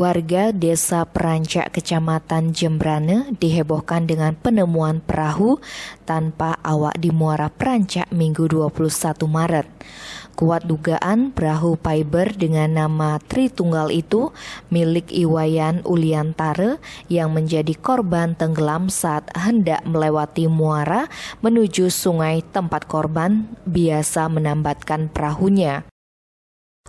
Warga Desa Perancak, Kecamatan Jembrane dihebohkan dengan penemuan perahu tanpa awak di Muara Perancak Minggu 21 Maret. Kuat dugaan perahu fiber dengan nama Tritunggal itu milik Iwayan Uliantare yang menjadi korban tenggelam saat hendak melewati muara menuju sungai tempat korban biasa menambatkan perahunya.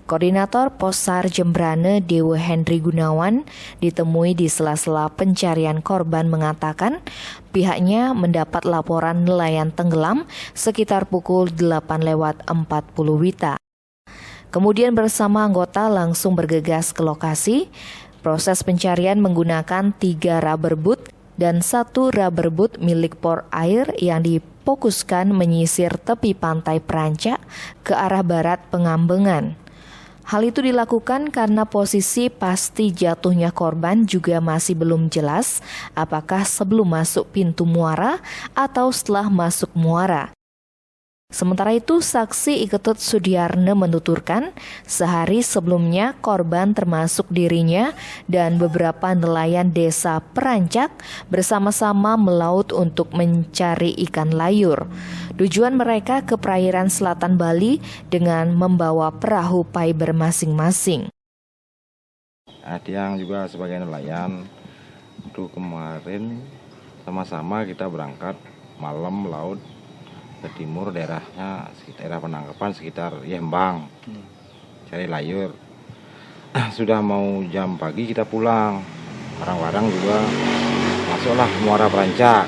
Koordinator Posar Jembrane Dewa Henry Gunawan ditemui di sela-sela pencarian korban mengatakan pihaknya mendapat laporan nelayan tenggelam sekitar pukul 8:40 WITA. Kemudian bersama anggota langsung bergegas ke lokasi. Proses pencarian menggunakan 3 rubber boot dan 1 rubber boot milik Por Air yang difokuskan menyisir tepi pantai Perancak ke arah barat Pengambengan. Hal itu dilakukan karena posisi pasti jatuhnya korban juga masih belum jelas, apakah sebelum masuk pintu muara atau setelah masuk muara. Sementara itu, saksi Iketut Sudiarne menuturkan sehari sebelumnya korban termasuk dirinya dan beberapa nelayan desa Perancak bersama-sama melaut untuk mencari ikan layur. Tujuan mereka ke perairan selatan Bali dengan membawa perahu fiber masing-masing. Dia yang juga sebagai nelayan, itu kemarin sama-sama kita berangkat malam laut ke timur daerahnya, daerah penangkapan sekitar Yembang, cari layur. Sudah mau jam pagi kita pulang, barang-barang juga masuklah Muara Perancak.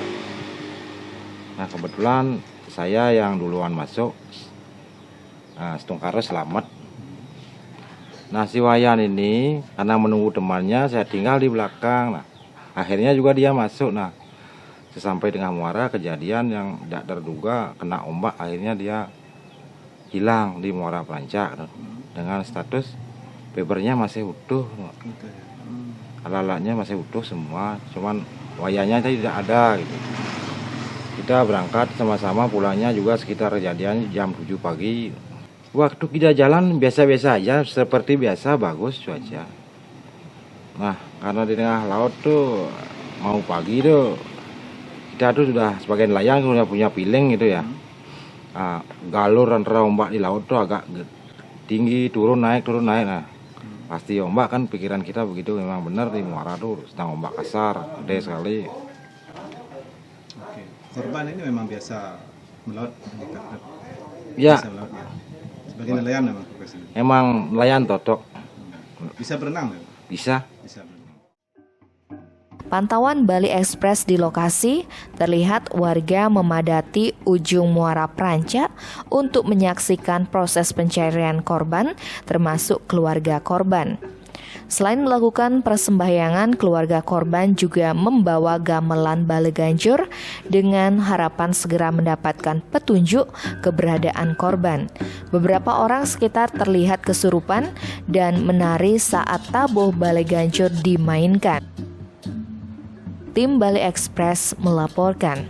Nah kebetulan saya yang duluan masuk, setungkara selamat. Nah si Wayan ini karena menunggu temannya, saya tinggal di belakang. Nah akhirnya juga dia masuk. Nah sesampai dengan muara kejadian yang tidak terduga kena ombak, akhirnya dia hilang di Muara Perancak dengan status papernya masih utuh, alat-alatnya masih utuh semua, cuman wayanya tidak ada gitu. Kita berangkat sama-sama, pulangnya juga sekitar kejadian jam 7 pagi. Waktu kita jalan biasa-biasa aja, seperti biasa, bagus cuaca. Nah karena di tengah laut tuh mau pagi tuh kita tuh sudah sebagai nelayan sudah punya feeling gitu ya. Galur antara ombak di laut tuh agak tinggi, turun naik. Nah pasti ombak kan, pikiran kita begitu. Memang benar di muara tuh sedang ombak kasar, gede sekali. Oke. Korban ini memang biasa melaut? Ya. Biasa melaut, ya. Sebagai nelayan memang profesinya? Emang nelayan totok. Bisa berenang? Ya? Bisa. Bisa berenang. Pantauan Bali Express di lokasi terlihat warga memadati ujung Muara Perancak untuk menyaksikan proses pencarian korban, termasuk keluarga korban. Selain melakukan persembahyangan, keluarga korban juga membawa gamelan Bale Ganjur dengan harapan segera mendapatkan petunjuk keberadaan korban. Beberapa orang sekitar terlihat kesurupan dan menari saat tabuh Bale Ganjur dimainkan. Tim Bali Express melaporkan.